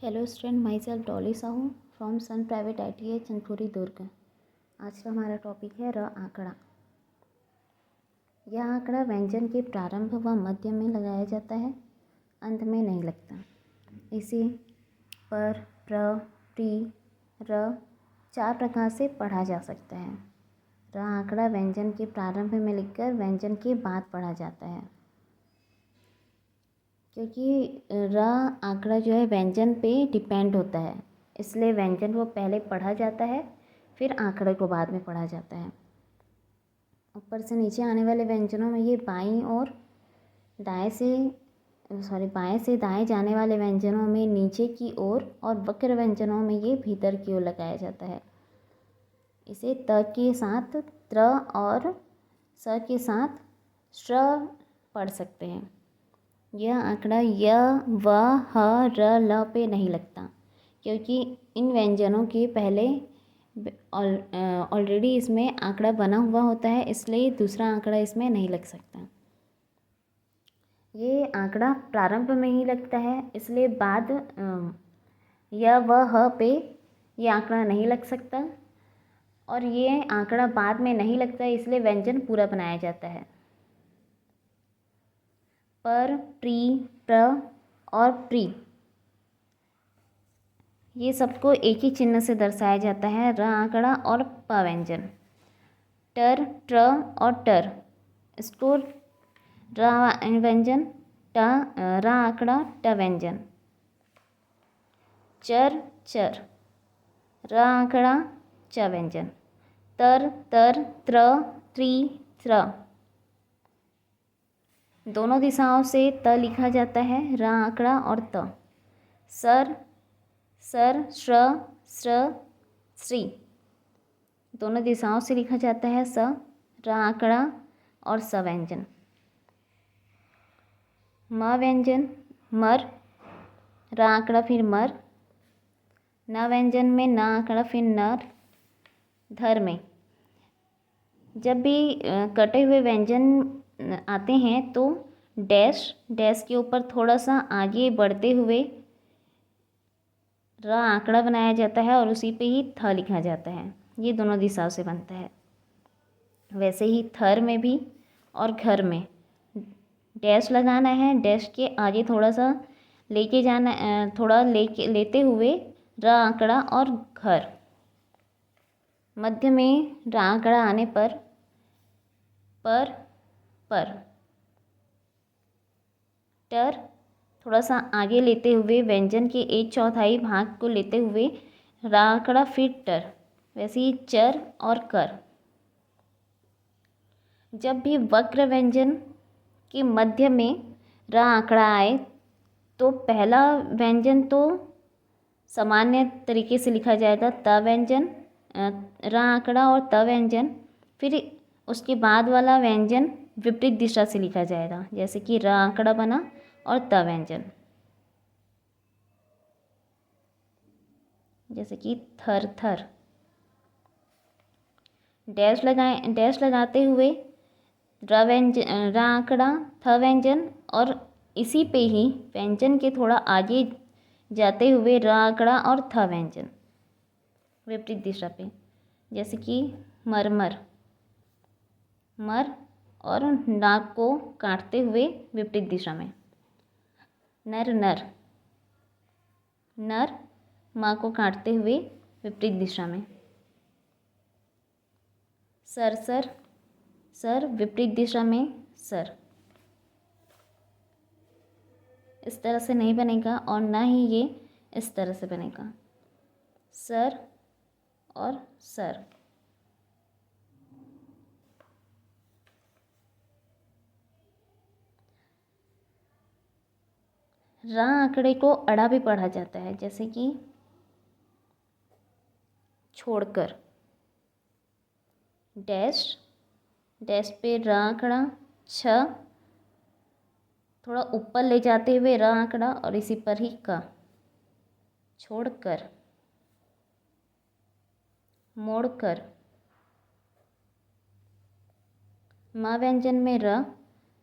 Hello student, myself Dolly Sahu from sun private ITI Chandpuri Durg. आज का हमारा टॉपिक है र आंकड़ा। यह आंकड़ा व्यंजन के प्रारंभ व मध्य में लगाया जाता है, अंत में नहीं लगता। इसे पर, प्र, प्री, र 4 प्रकार से पढ़ा जा सकता है। र आंकड़ा व्यंजन के प्रारंभ में लिखकर व्यंजन के बाद पढ़ा जाता है, क्योंकि र आंकड़ा जो है व्यंजन पे डिपेंड होता है, इसलिए व्यंजन को पहले पढ़ा जाता है, फिर आंकड़े को बाद में पढ़ा जाता है। ऊपर से नीचे आने वाले व्यंजनों में ये बाएं से दाएं जाने वाले व्यंजनों में नीचे की ओर और वक्र व्यंजनों में ये भीतर की ओर लगाया जाता है। इसे त के साथ त्र और स के साथ श्र पढ़ सकते हैं। यह आंकड़ा य, व, ह, र, ल पे नहीं लगता, क्योंकि इन व्यंजनों के पहले ऑलरेडी इसमें आंकड़ा बना हुआ होता है, इसलिए दूसरा आंकड़ा इसमें नहीं लग सकता। ये आंकड़ा प्रारंभ में ही लगता है, इसलिए बाद य, व, ह पे ये आंकड़ा नहीं लग सकता, और ये आंकड़ा बाद में नहीं लगता, इसलिए व्यंजन पूरा बनाया जाता है। पर, प्री, प्र और प्री ये सबको एक ही चिन्ह से दर्शाया जाता है, र आंकड़ा और प व्यंजन। टर, ट्र और टर इसको र व्यंजन, र आंकड़ा ट व्यंजन। चर, चर र आंकड़ा च व्यंजन। तर, त्र, त्री, त्र दोनों दिशाओं से त लिखा जाता है, र आंकड़ा और त। सर, श्र, श्री दोनों दिशाओं से लिखा जाता है, स, र आंकड़ा और स व्यंजन। म व्यंजन, मर, र आंकड़ा फिर मर। न व्यंजन में न आंकड़ा फिर नर। धर में जब भी कटे हुए व्यंजन आते हैं तो डैश के ऊपर थोड़ा सा आगे बढ़ते हुए र आंकड़ा बनाया जाता है और उसी पे ही थ लिखा जाता है। ये दोनों दिशाओं से बनता है। वैसे ही थर में भी और घर में डैश लगाना है, डैश के आगे थोड़ा सा लेके जाना, थोड़ा लेते हुए र आंकड़ा और घर। मध्य में र आंकड़ा आने पर टर थोड़ा सा आगे लेते हुए व्यंजन के 1/4 भाग को लेते हुए र आंकड़ा फिर टर। वैसे ही चर और कर। जब भी वक्र व्यंजन के मध्य में र आंकड़ा आए तो पहला व्यंजन तो सामान्य तरीके से लिखा जाएगा, त व्यंजन, र आंकड़ा और त व्यंजन। फिर उसके बाद वाला व्यंजन विपरीत दिशा से लिखा जाएगा, जैसे कि र आंकड़ा बना और त व्यंजन, जैसे कि थर थर। डैश लगाते हुए र आंकड़ा थ व्यंजन, और इसी पे ही व्यंजन के थोड़ा आगे जाते हुए र आंकड़ा और थ व्यंजन विपरीत दिशा पे, जैसे कि मरमर, मर और नाक को काटते हुए विपरीत दिशा में। नर, नर माँ को काटते हुए विपरीत दिशा में। सर विपरीत दिशा में सर। इस तरह से नहीं बनेगा और ना ही ये इस तरह से बनेगा, सर और सर। र आंकड़े को अड़ा भी पढ़ा जाता है, जैसे कि छोड़कर। डैश पे र आंकड़ा छ, थोड़ा ऊपर ले जाते हुए र आंकड़ा और इसी पर ही क। छोड़कर, मोड़कर। म व्यंजन में र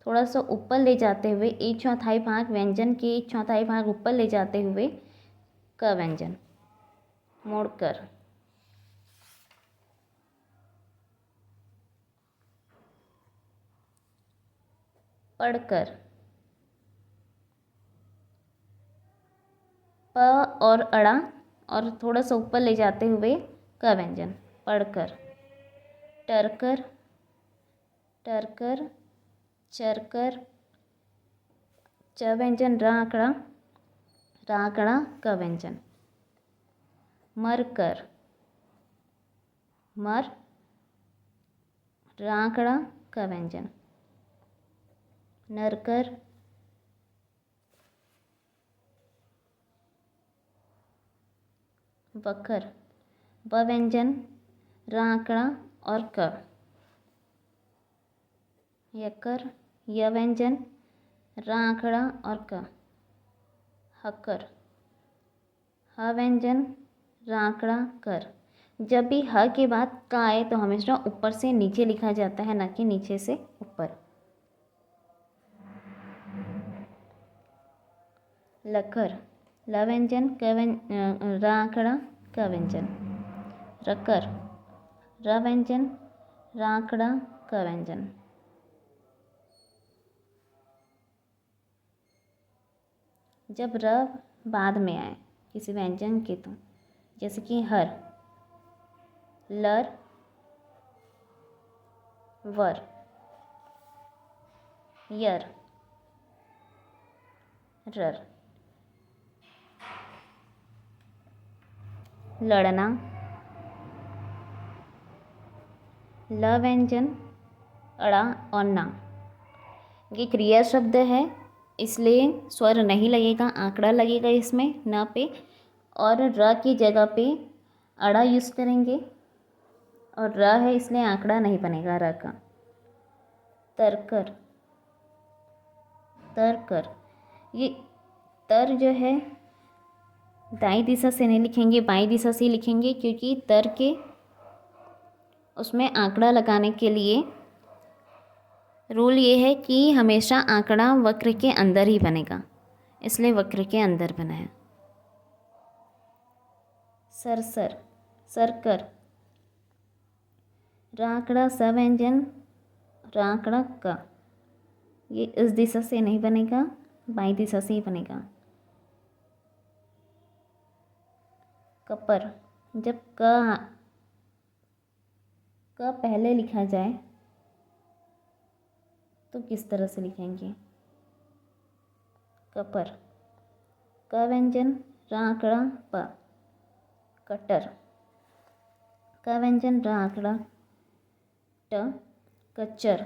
थोड़ा सा ऊपर ले जाते हुए 1/4 भाग, व्यंजन के 1/4 भाग ऊपर ले जाते हुए क व्यंजन, मोड़कर, पढ़कर, प और अड़ा और थोड़ा सा ऊपर ले जाते हुए क व्यंजन, पढ़कर, टरकर, टरकर, चरकर, च व्यंजन, र आंकड़ा, क व्यंजन, मरकर, मर, र आंकड़ा, क व्यंजन, नरकर, वकर, व व्यंजन, र आंकड़ा और क, यकर, य व्यंजन, र आंकड़ा और क, हकर, ह व्यंजन, र आंकड़ा कर। जब भी ह के बाद क आए तो हमेशा ऊपर से नीचे लिखा जाता है, ना कि नीचे से ऊपर। लकर, ल व्यंजन, र आंकड़ा, क व्यंजन, रकर, र व्यंजन, र आंकड़ा, क व्यंजन, जब र बाद में आए किसी व्यंजन के तो जैसे कि हर, लर, वर, यर, रर, लड़ना, ल व्यंजन, अड़ा और ना। ये क्रिया शब्द है, इसलिए स्वर नहीं लगेगा, आंकड़ा लगेगा इसमें न पे, और र की जगह पे अड़ा यूज़ करेंगे, और र है इसलिए आंकड़ा नहीं बनेगा र का। तरकर, तरकर, ये तर जो है दाईं दिशा से नहीं लिखेंगे, बाईं दिशा से ही लिखेंगे, क्योंकि तर के उसमें आंकड़ा लगाने के लिए रूल ये है कि हमेशा आंकड़ा वक्र के अंदर ही बनेगा, इसलिए वक्र के अंदर बना है। सरसर, सरकर, र आंकड़ा, स व्यंजन, र आंकड़ा क, ये इस दिशा से नहीं बनेगा, बाईं दिशा से ही बनेगा। कपर, जब क पहले लिखा जाए तो किस तरह से लिखेंगे? कपर, क व्यंजन, र आंकड़ा, प, कटर, क व्यंजन, र आंकड़ा, ट, कच्चर,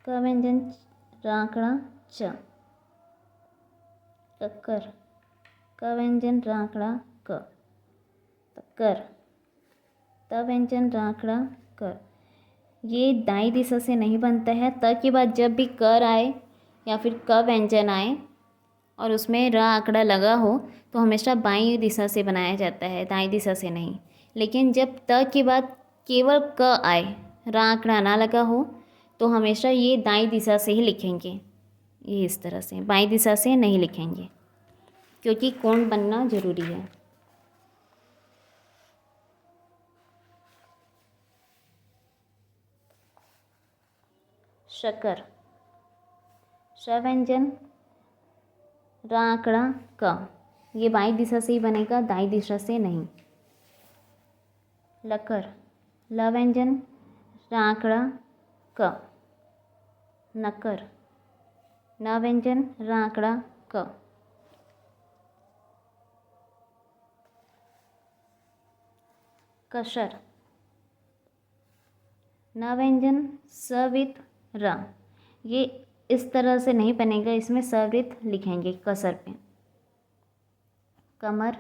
क व्यंजन, र आंकड़ा, च, कक्कर, क व्यंजन, र आंकड़ा, क, तक्कर, त व्यंजन, र आंकड़ा, क। ये दाईं दिशा से नहीं बनता है। त के बाद जब भी कर आए या फिर क व्यंजन आए और उसमें र आंकड़ा लगा हो तो हमेशा बाईं दिशा से बनाया जाता है, दाईं दिशा से नहीं। लेकिन जब त के बाद केवल क आए, र आंकड़ा ना लगा हो, तो हमेशा ये दाईं दिशा से ही लिखेंगे। ये इस तरह से बाईं दिशा से नहीं लिखेंगे, क्योंकि कोण बनना ज़रूरी है। शकर, श व्यंजन, र आंकड़ा, क, ये बाईं दिशा से ही बनेगा, दाईं दिशा से नहीं। लकर, ल व्यंजन, र आंकड़ा, क, नकर, न व्यंजन, र आंकड़ा, क। कशर, न व्यंजन, सवित र, ये इस तरह से नहीं बनेगा, इसमें सवृत लिखेंगे कसर पे। कमर,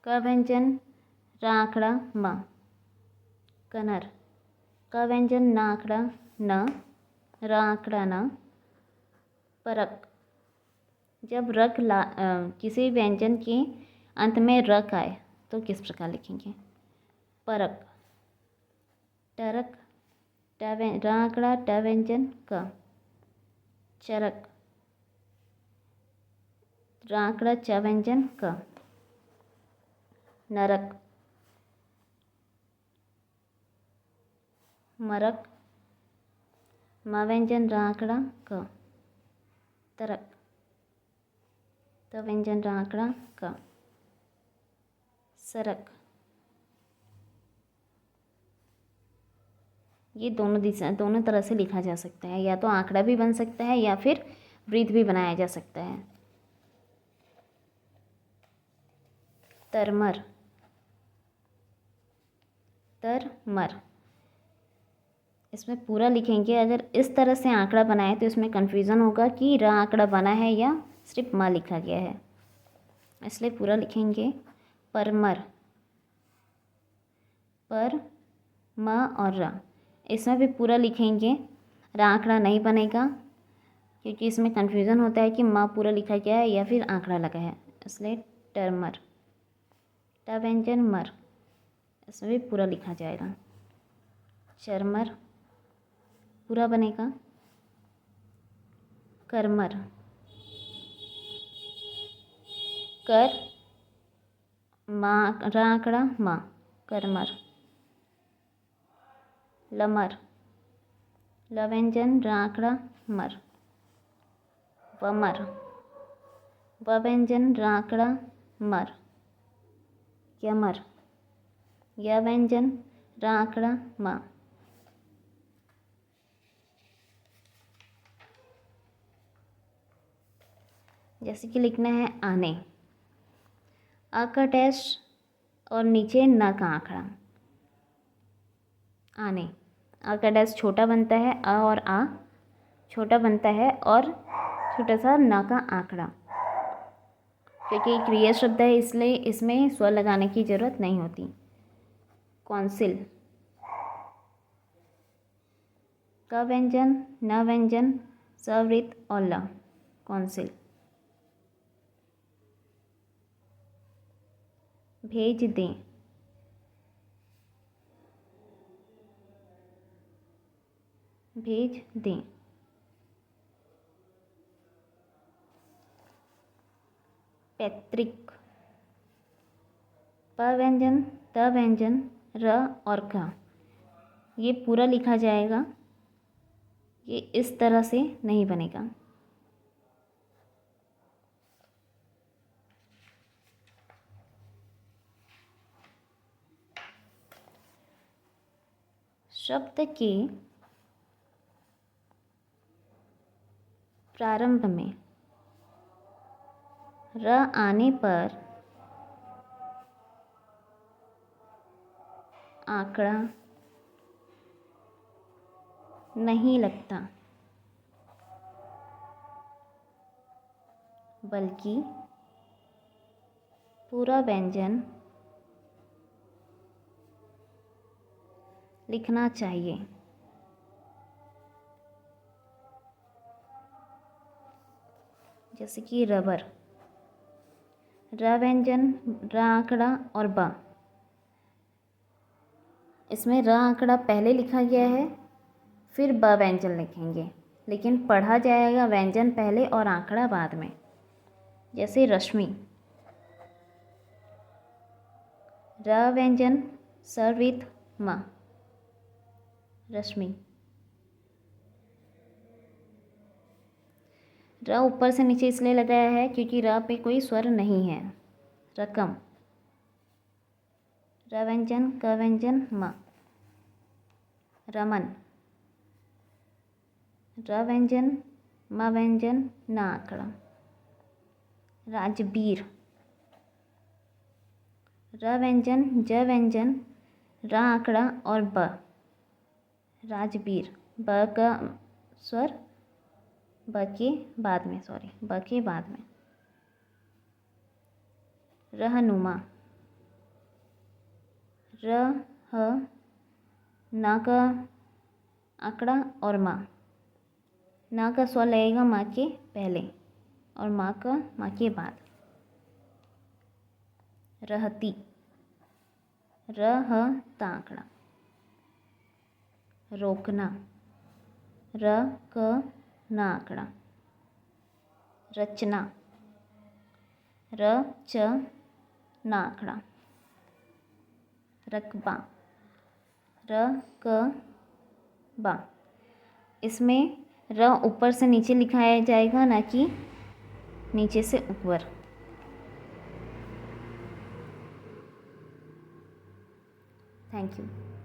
क व्यंजन, र आंकड़ा, म, कनर, क व्यंजन, न आंकड़ा, न, र आंकड़ा, न। परक, जब रक किसी व्यंजन के अंत में रक आए तो किस प्रकार लिखेंगे? परक, टरक, र आंकड़ा, ट व्यंजन, क, चरक, र आंकड़ा, च व्यंजन, क। नरक, मरक, म व्यंजन र आंकड़ा क, तरक, त व्यंजन र आंकड़ा क, सरक। ये दोनों तरह से लिखा जा सकता है, या तो आंकड़ा भी बन सकता है या फिर वृत्त भी बनाया जा सकता है। तरमर, तरमर। इसमें पूरा लिखेंगे। अगर इस तरह से आंकड़ा बनाए तो इसमें कन्फ्यूज़न होगा कि र आंकड़ा बना है या सिर्फ म लिखा गया है, इसलिए पूरा लिखेंगे। परमर, पर, म और र, इसमें भी पूरा लिखेंगे। र आंकड़ा नहीं बनेगा क्योंकि इसमें कन्फ्यूज़न होता है कि म पूरा लिखा गया है या फिर आंकड़ा लगा है, इसलिए टरमर। ट व्यंजन मर, इसमें भी पूरा लिखा जाएगा। चरमर, पूरा बनेगा। करमर, कर, माँ र आंकड़ा माँ, करमर। लमर, ल व्यंजन र आंकड़ा मर, वमर। व व्यंजन र आंकड़ा मर, यमर। य व्यंजन र आंकड़ा म। जैसे कि लिखना है आने, अ का टेस्ट और नीचे न का आंकड़ा। आने, अ का डैश छोटा बनता है, अ और आ छोटा बनता है और छोटा सा न का आंकड़ा। क्योंकि एक क्रिया शब्द है इसलिए इसमें स्वर लगाने की ज़रूरत नहीं होती। कौंसिल, क व्यंजन, न व्यंजन, सवृत और ल, कौंसिल। भेज दें, भेज दें। पैतृक, प व्यंजन, त व्यंजन, र और क, ये पूरा लिखा जाएगा। ये इस तरह से नहीं बनेगा। शब्द के प्रारंभ में र आने पर आंकड़ा नहीं लगता, बल्कि पूरा व्यंजन लिखना चाहिए। जैसे कि रबर, र व्यंजन, र आंकड़ा और ब, इसमें र आंकड़ा पहले लिखा गया है, फिर ब व्यंजन लिखेंगे, लेकिन पढ़ा जाएगा व्यंजन पहले और आंकड़ा बाद में। जैसे रश्मि, र व्यंजन सर्वित म, रश्मि। र ऊपर से नीचे इसलिए लगाया है क्योंकि र पे कोई स्वर नहीं है। रकम, र व्यंजन, क व्यंजन, म, रमन। र व्यंजन, म व्यंजन, न आंकड़ा। राजबीर, र व्यंजन, ज व्यंजन, र आंकड़ा और ब, राजबीर। ब का स्वर ब के बाद में, ब के बाद में। रहनुमा, र ह न का आंकड़ा और माँ, न का स्वर लगेगा माँ के पहले और माँ के बाद। रहती, र ह त आंकड़ा। रोकना, र क न आंकड़ा। रचना, र च न आंकड़ा। रकबा, रकबा। इसमें र ऊपर से नीचे लिखाया जाएगा, ना कि नीचे से ऊपर। Thank you.